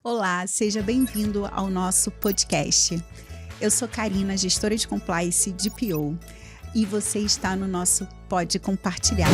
Olá, seja bem-vindo ao nosso podcast. Eu sou Karina, gestora de compliance de PO, e você está no nosso Pode Compartilhar.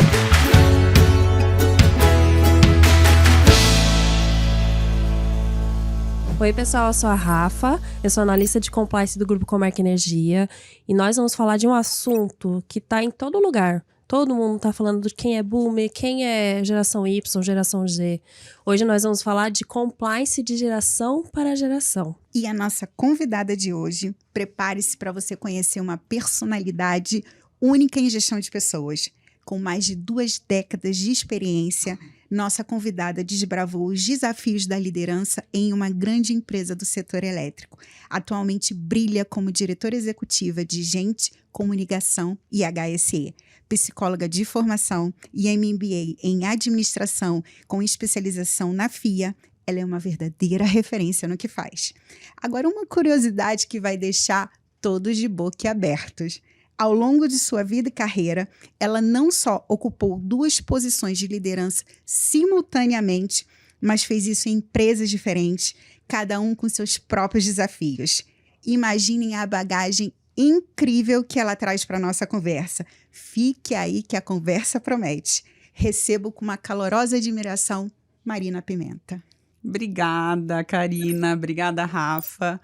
Oi pessoal, eu sou a Rafa, eu sou analista de compliance do Grupo Comerc Energia e nós vamos falar de um assunto que está em todo lugar. Todo mundo está falando de quem é boomer, quem é geração Y, geração Z. Hoje nós vamos falar de compliance de geração para geração. E a nossa convidada de hoje, prepare-se para você conhecer uma personalidade única em gestão de pessoas. Com mais de 2 décadas de experiência, nossa convidada desbravou os desafios da liderança em uma grande empresa do setor elétrico. Atualmente brilha como diretora executiva de Gente, Comunicação e HSE. Psicóloga de formação e MBA em administração com especialização na FIA, ela é uma verdadeira referência no que faz. Agora, uma curiosidade que vai deixar todos de boca abertos. Ao longo de sua vida e carreira, ela não só ocupou 2 posições de liderança simultaneamente, mas fez isso em empresas diferentes, cada um com seus próprios desafios. Imaginem a bagagem incrível que ela traz para a nossa conversa. Fique aí que a conversa promete. Recebo com uma calorosa admiração, Marina Pimenta. Obrigada, Karina. Obrigada, Rafa.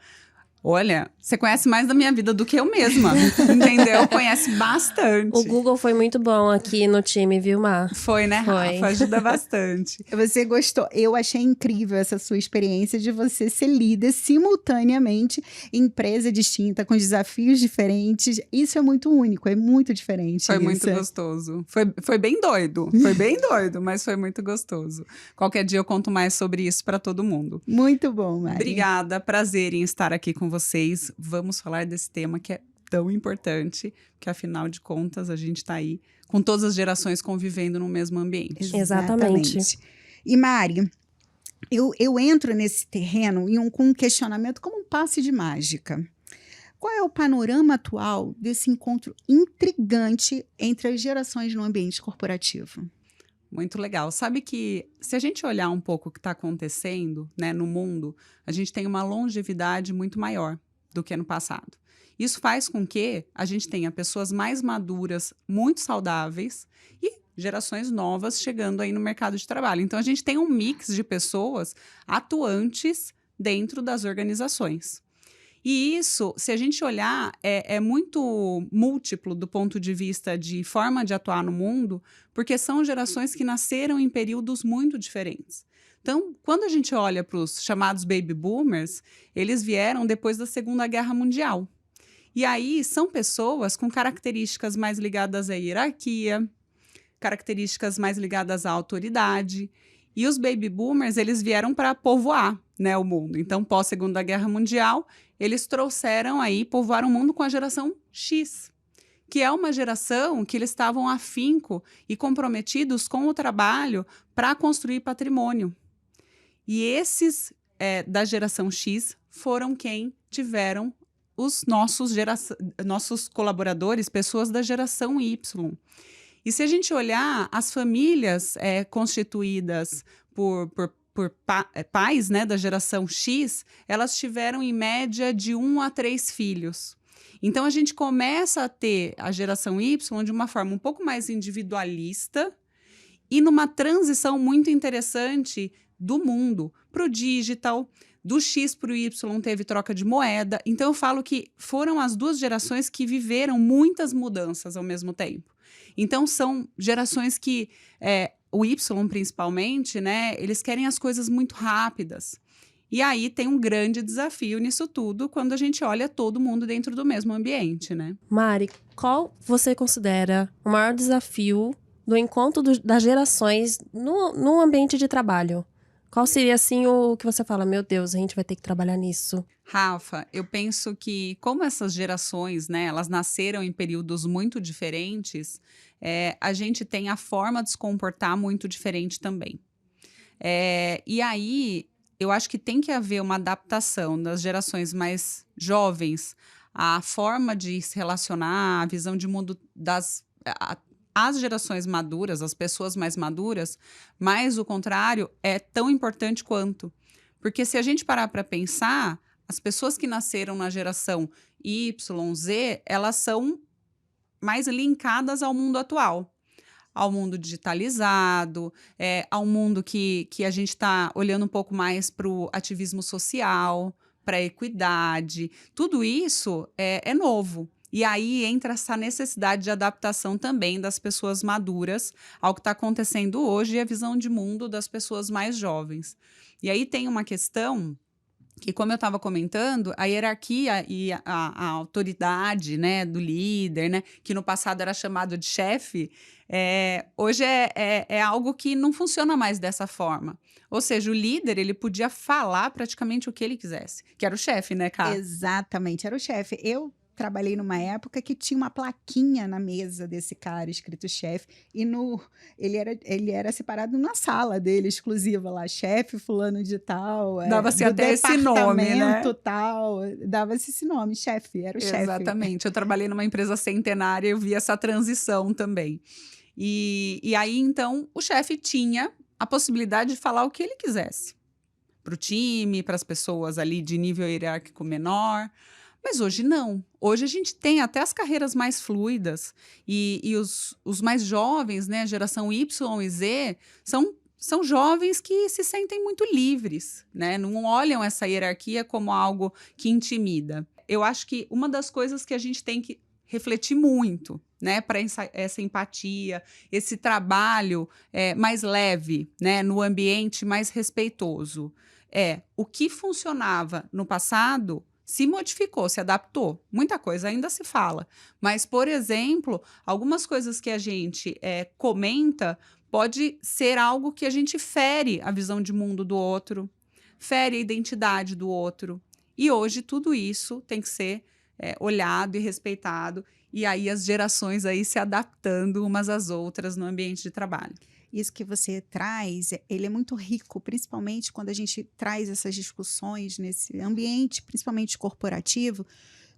Olha, você conhece mais da minha vida do que eu mesma, entendeu? Conhece bastante. O Google foi muito bom aqui no time, viu, Mar? Foi, né, Foi. Rafa? Ajuda bastante. Você gostou? Eu achei incrível essa sua experiência de você ser líder simultaneamente em empresa distinta, com desafios diferentes. Isso é muito único, é muito diferente. Foi muito gostoso. Foi bem doido. Foi bem doido, mas foi muito gostoso. Qualquer dia eu conto mais sobre isso para todo mundo. Muito bom, Mari. Obrigada, prazer em estar aqui com vocês. Vamos falar desse tema que é tão importante, que afinal de contas a gente está aí com todas as gerações convivendo no mesmo ambiente. Exatamente. E Mari, eu entro nesse terreno com um questionamento como um passe de mágica. Qual é o panorama atual desse encontro intrigante entre as gerações no ambiente corporativo? Muito legal. Sabe que se a gente olhar um pouco o que está acontecendo, né, no mundo, a gente tem uma longevidade muito maior do que no passado. Isso faz com que a gente tenha pessoas mais maduras, muito saudáveis e gerações novas chegando aí no mercado de trabalho. Então, a gente tem um mix de pessoas atuantes dentro das organizações. E isso, se a gente olhar, é muito múltiplo do ponto de vista de forma de atuar no mundo, porque são gerações que nasceram em períodos muito diferentes. Então, quando a gente olha para os chamados baby boomers, eles vieram depois da Segunda Guerra Mundial. E aí são pessoas com características mais ligadas à hierarquia, características mais ligadas à autoridade. E os baby boomers, eles vieram para povoar, né, o mundo. Então, pós-Segunda Guerra Mundial, eles povoaram o mundo com a geração X, que é uma geração que eles estavam afinco e comprometidos com o trabalho para construir patrimônio. E esses da geração X foram quem tiveram os nossos colaboradores, pessoas da geração Y. E se a gente olhar as famílias constituídas por pais, né, da geração X, elas tiveram em média de 1 a 3 filhos. Então, a gente começa a ter a geração Y de uma forma um pouco mais individualista e numa transição muito interessante do mundo para o digital. Do X para o Y teve troca de moeda. Então, eu falo que foram as 2 gerações que viveram muitas mudanças ao mesmo tempo. Então, são gerações que, o Y principalmente, né, eles querem as coisas muito rápidas. E aí tem um grande desafio nisso tudo quando a gente olha todo mundo dentro do mesmo ambiente, né? Mari, qual você considera o maior desafio do encontro das gerações no ambiente de trabalho? Qual seria, assim, o que você fala, meu Deus, a gente vai ter que trabalhar nisso? Rafa, eu penso que como essas gerações, né, elas nasceram em períodos muito diferentes, a gente tem a forma de se comportar muito diferente também. E aí, eu acho que tem que haver uma adaptação das gerações mais jovens à forma de se relacionar, a visão de mundo as gerações maduras, as pessoas mais maduras, mas o contrário é tão importante quanto. Porque se a gente parar para pensar, as pessoas que nasceram na geração Y, Z, elas são mais linkadas ao mundo atual, ao mundo digitalizado, ao mundo que a gente está olhando um pouco mais para o ativismo social, para a equidade. Tudo isso é novo. E aí entra essa necessidade de adaptação também das pessoas maduras ao que está acontecendo hoje e a visão de mundo das pessoas mais jovens. E aí tem uma questão que, como eu estava comentando, a hierarquia e a autoridade, né, do líder, né, que no passado era chamado de chefe, hoje é algo que não funciona mais dessa forma. Ou seja, o líder, ele podia falar praticamente o que ele quisesse, que era o chefe, né, Ká? Exatamente, era o chefe. Eu trabalhei numa época que tinha uma plaquinha na mesa desse cara escrito chefe e ele era separado na sala dele exclusiva lá, chefe fulano de tal, Dava-se do até esse nome, né? departamento tal, dava-se esse nome, chefe, era o chefe. Exatamente. Eu trabalhei numa empresa centenária e eu vi essa transição também. E aí, então, o chefe tinha a possibilidade de falar o que ele quisesse para o time, para as pessoas ali de nível hierárquico menor. Mas hoje não. Hoje a gente tem até as carreiras mais fluidas e os mais jovens, né, geração Y e Z, são jovens que se sentem muito livres, né? Não olham essa hierarquia como algo que intimida. Eu acho que uma das coisas que a gente tem que refletir muito, né, para essa empatia, esse trabalho mais leve, né, no ambiente mais respeitoso, o que funcionava no passado se modificou, se adaptou. Muita coisa ainda se fala. Mas, por exemplo, algumas coisas que a gente comenta pode ser algo que a gente fere a visão de mundo do outro, fere a identidade do outro. E hoje tudo isso tem que ser olhado e respeitado. E aí as gerações aí se adaptando umas às outras no ambiente de trabalho. Isso que você traz, ele é muito rico, principalmente quando a gente traz essas discussões nesse ambiente, principalmente corporativo,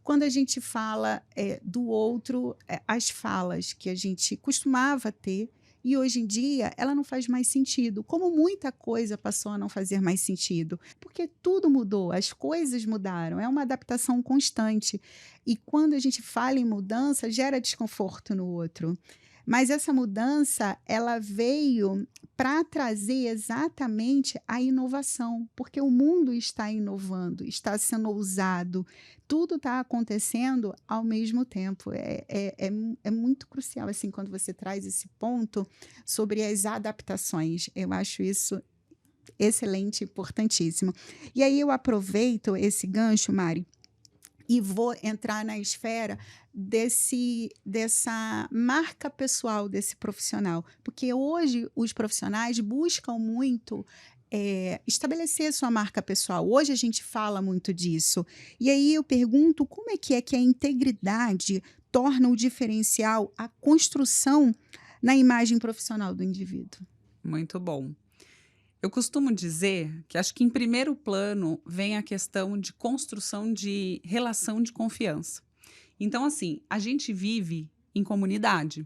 quando a gente fala do outro, as falas que a gente costumava ter, e hoje em dia ela não faz mais sentido, como muita coisa passou a não fazer mais sentido, porque tudo mudou, as coisas mudaram, é uma adaptação constante. E quando a gente fala em mudança, gera desconforto no outro. Mas essa mudança, ela veio para trazer exatamente a inovação, porque o mundo está inovando, está sendo ousado, tudo está acontecendo ao mesmo tempo. É muito crucial, assim, quando você traz esse ponto sobre as adaptações. Eu acho isso excelente, importantíssimo. E aí eu aproveito esse gancho, Mari, e vou entrar na esfera dessa marca pessoal desse profissional. Porque hoje os profissionais buscam muito estabelecer sua marca pessoal. Hoje a gente fala muito disso. E aí eu pergunto como é que a integridade torna o diferencial, a construção na imagem profissional do indivíduo. Muito bom. Eu costumo dizer que acho que em primeiro plano vem a questão de construção de relação de confiança. Então, assim, a gente vive em comunidade.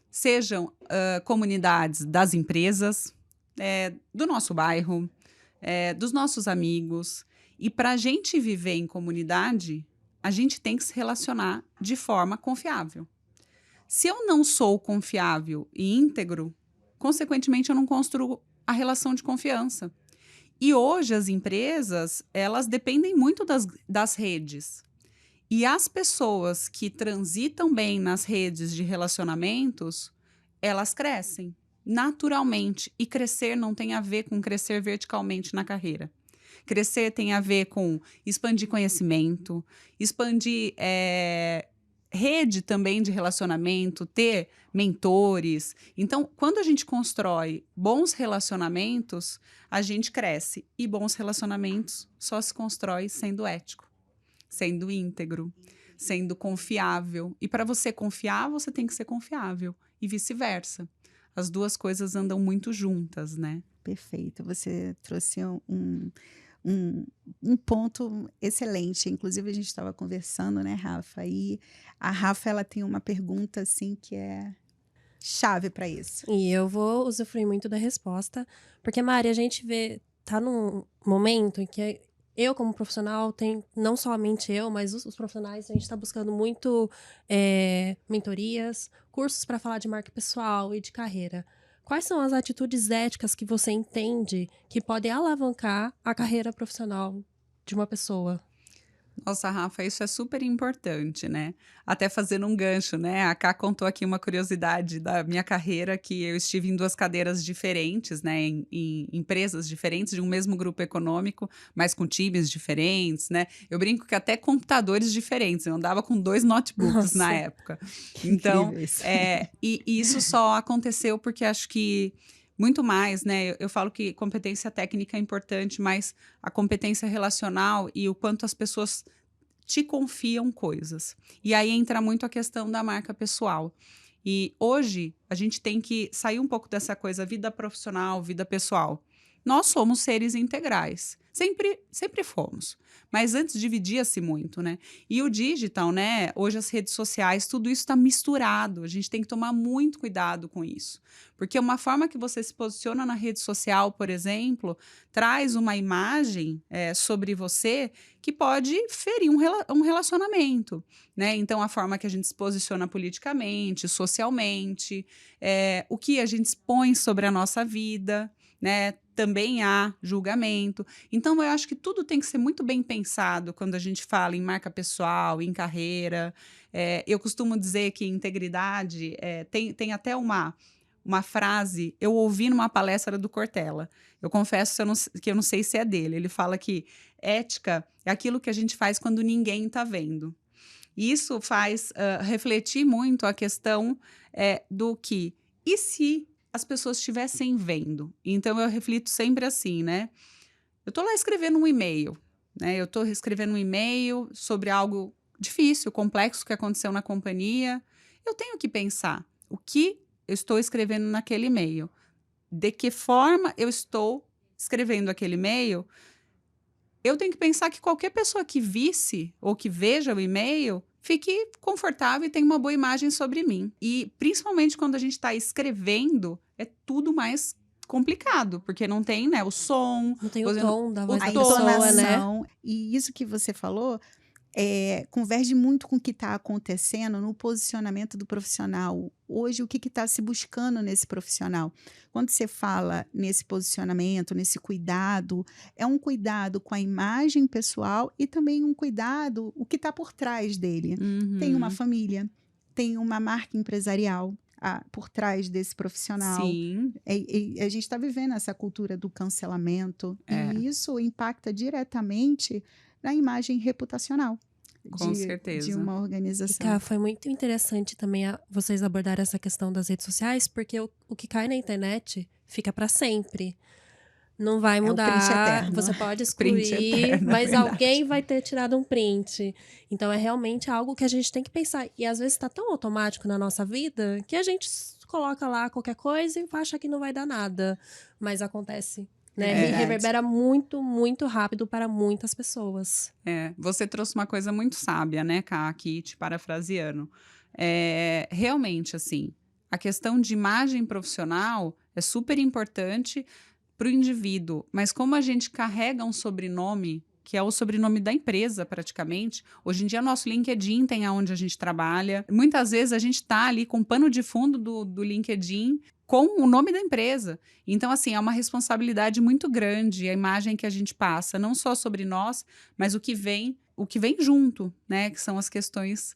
Sejam comunidades das empresas, do nosso bairro, dos nossos amigos. E para a gente viver em comunidade, a gente tem que se relacionar de forma confiável. Se eu não sou confiável e íntegro, consequentemente eu não construo a relação de confiança. E hoje as empresas, elas dependem muito das redes. E as pessoas que transitam bem nas redes de relacionamentos, elas crescem naturalmente. E crescer não tem a ver com crescer verticalmente na carreira. Crescer tem a ver com expandir conhecimento, expandir rede também de relacionamento, ter mentores. Então, quando a gente constrói bons relacionamentos, a gente cresce. E bons relacionamentos só se constrói sendo ético, sendo íntegro, sendo confiável. E para você confiar, você tem que ser confiável. E vice-versa. As duas coisas andam muito juntas, né? Perfeito. Você trouxe um ponto excelente. Inclusive, a gente estava conversando, né, Rafa? E a Rafa, ela tem uma pergunta, assim, que é chave para isso. E eu vou usufruir muito da resposta, porque, Mari, a gente vê tá num momento em que eu, como profissional, não somente eu, mas os profissionais, a gente está buscando muito mentorias, cursos para falar de marca pessoal e de carreira. Quais são as atitudes éticas que você entende que podem alavancar a carreira profissional de uma pessoa? Nossa, Rafa, isso é super importante, né? Até fazendo um gancho, né? A Ká contou aqui uma curiosidade da minha carreira, que eu estive em 2 cadeiras diferentes, né? Em empresas diferentes de um mesmo grupo econômico, mas com times diferentes, né? Eu brinco que até computadores diferentes. Eu andava com 2 notebooks na Nossa. época. Que Então, incrível isso. e isso só aconteceu porque acho que muito mais, né? Eu falo que competência técnica é importante, mas a competência relacional e o quanto as pessoas te confiam coisas. E aí entra muito a questão da marca pessoal. E hoje a gente tem que sair um pouco dessa coisa vida profissional, vida pessoal. Nós somos seres integrais. Sempre fomos. Mas antes dividia-se muito, né? E o digital, né? Hoje as redes sociais, tudo isso está misturado. A gente tem que tomar muito cuidado com isso. Porque uma forma que você se posiciona na rede social, por exemplo, traz uma imagem sobre você que pode ferir um relacionamento, né? Então, a forma que a gente se posiciona politicamente, socialmente, o que a gente expõe sobre a nossa vida, né? Também há julgamento. Então, eu acho que tudo tem que ser muito bem pensado quando a gente fala em marca pessoal, em carreira. Eu costumo dizer que integridade tem até uma frase, eu ouvi numa palestra do Cortella. Eu confesso que eu não sei se é dele. Ele fala que ética é aquilo que a gente faz quando ninguém está vendo. E isso faz refletir muito a questão do que, e se as pessoas estivessem vendo? Então, eu reflito sempre assim, né? Eu estou lá escrevendo um e-mail, né? Eu estou escrevendo um e-mail sobre algo difícil, complexo que aconteceu na companhia. Eu tenho que pensar o que eu estou escrevendo naquele e-mail. De que forma eu estou escrevendo aquele e-mail? Eu tenho que pensar que qualquer pessoa que visse ou que veja o e-mail fique confortável e tenha uma boa imagem sobre mim. E principalmente quando a gente está escrevendo, é tudo mais complicado, porque não tem, né, o som, Não tem o você não- tom da o voz A da tom, pessoa, né? entonação. E isso que você falou converge muito com o que está acontecendo no posicionamento do profissional. Hoje, o que está se buscando nesse profissional? Quando você fala nesse posicionamento, nesse cuidado, é um cuidado com a imagem pessoal e também um cuidado, o que está por trás dele. Tem uma Uhum. família, tem uma marca empresarial por trás desse profissional. Sim, E a gente está vivendo essa cultura do cancelamento É. e isso impacta diretamente na imagem reputacional com de certeza. uma E, organização. Cá, foi muito interessante também vocês abordarem essa questão das redes sociais, porque o que cai na internet fica para sempre. Não vai É o print mudar, eterno. você pode Print excluir, eterno, é mas verdade. alguém vai ter tirado um print. Então é realmente algo que a gente tem que pensar. E às vezes está tão automático na nossa vida que a gente coloca lá qualquer coisa e acha que não vai dar nada. Mas acontece, né? É E verdade. reverbera muito, muito rápido para muitas pessoas. Você trouxe uma coisa muito sábia, né, Ká, aqui te parafraseando. Realmente, assim, a questão de imagem profissional é super importante para o indivíduo, mas como a gente carrega um sobrenome, que é o sobrenome da empresa, praticamente, hoje em dia nosso LinkedIn tem aonde a gente trabalha. Muitas vezes a gente está ali com o pano de fundo do LinkedIn com o nome da empresa. Então, assim, é uma responsabilidade muito grande a imagem que a gente passa, não só sobre nós, mas o que vem junto, né? Que são as questões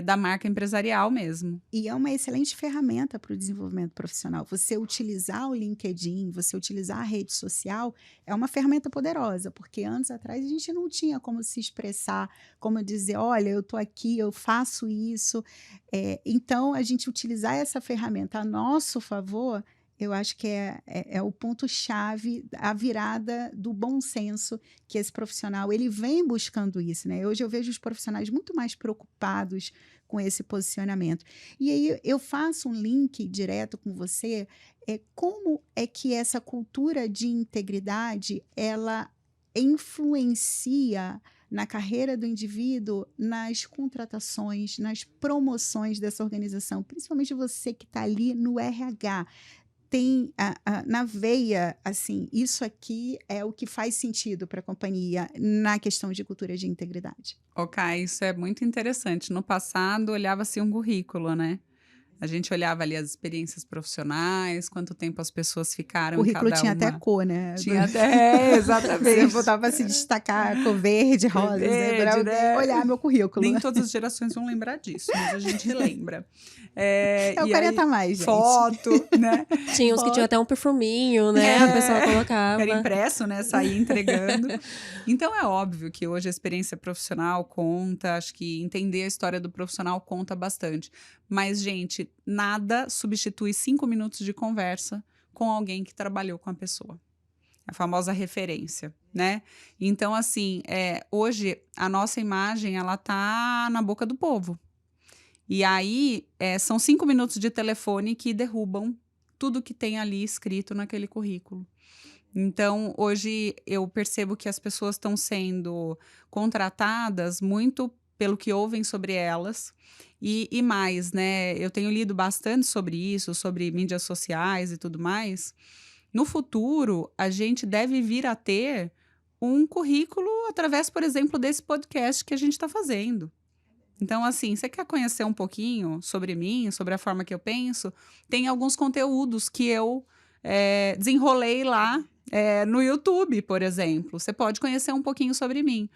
da marca empresarial mesmo. E é uma excelente ferramenta para o desenvolvimento profissional. Você utilizar o LinkedIn, você utilizar a rede social, é uma ferramenta poderosa, porque anos atrás a gente não tinha como se expressar, como dizer, olha, eu estou aqui, eu faço isso. Então, a gente utilizar essa ferramenta a nosso favor, eu acho que é o ponto-chave, a virada do bom senso que esse profissional, ele vem buscando isso, né? Hoje eu vejo os profissionais muito mais preocupados com esse posicionamento. E aí eu faço um link direto com você, como é que essa cultura de integridade, ela influencia na carreira do indivíduo, nas contratações, nas promoções dessa organização, principalmente você que está ali no RH. tem na veia, assim, isso aqui é o que faz sentido para a companhia na questão de cultura de integridade. Ok, isso é muito interessante. No passado, olhava-se um currículo, né? A gente olhava ali as experiências profissionais, quanto tempo as pessoas O ficaram em currículo cada tinha até uma. cor, né? Tinha até, Você exatamente. botava para se destacar cor verde, rosa, né? Para Verde, alguém né? olhar meu currículo. Nem todas as gerações vão lembrar disso, mas a gente lembra. É o E aí, 40 a mais, gente. foto, né? Tinha uns que tinham até um perfuminho, né? A pessoa colocava. Era impresso, né? Saía entregando. Então, é óbvio que hoje a experiência profissional conta. Acho que entender a história do profissional conta bastante. Mas, gente, nada substitui 5 minutos de conversa com alguém que trabalhou com a pessoa. A famosa referência, né? Então, assim, hoje a nossa imagem, ela tá na boca do povo. E aí, são 5 minutos de telefone que derrubam tudo que tem ali escrito naquele currículo. Então, hoje eu percebo que as pessoas estão sendo contratadas muito pelo que ouvem sobre elas e mais, né? Eu tenho lido bastante sobre isso, sobre mídias sociais e tudo mais. No futuro, a gente deve vir a ter um currículo através, por exemplo, desse podcast que a gente está fazendo. Então, assim, você quer conhecer um pouquinho sobre mim, sobre a forma que eu penso? Tem alguns conteúdos que eu desenrolei lá no YouTube, por exemplo. Você pode conhecer um pouquinho sobre mim.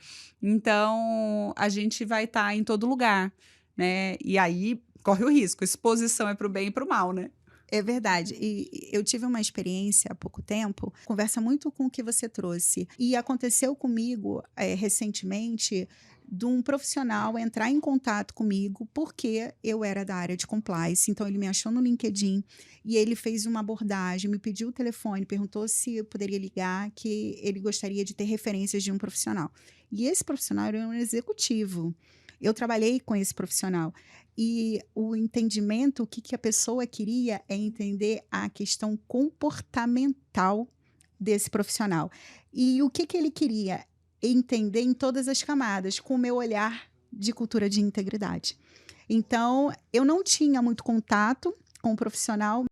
Então, a gente vai estar em todo lugar, né? E aí, corre o risco. Exposição é para o bem e para o mal, né? É verdade. E eu tive uma experiência há pouco tempo, conversa muito com o que você trouxe. E aconteceu comigo recentemente de um profissional entrar em contato comigo porque eu era da área de compliance. Então, ele me achou no LinkedIn e ele fez uma abordagem, me pediu o telefone, perguntou se eu poderia ligar, que ele gostaria de ter referências de um profissional. E esse profissional era um executivo. Eu trabalhei com esse profissional. E o entendimento, o que a pessoa queria é entender a questão comportamental desse profissional. E o que ele queria? Entender em todas as camadas, com o meu olhar de cultura de integridade. Então, eu não tinha muito contato com o profissional,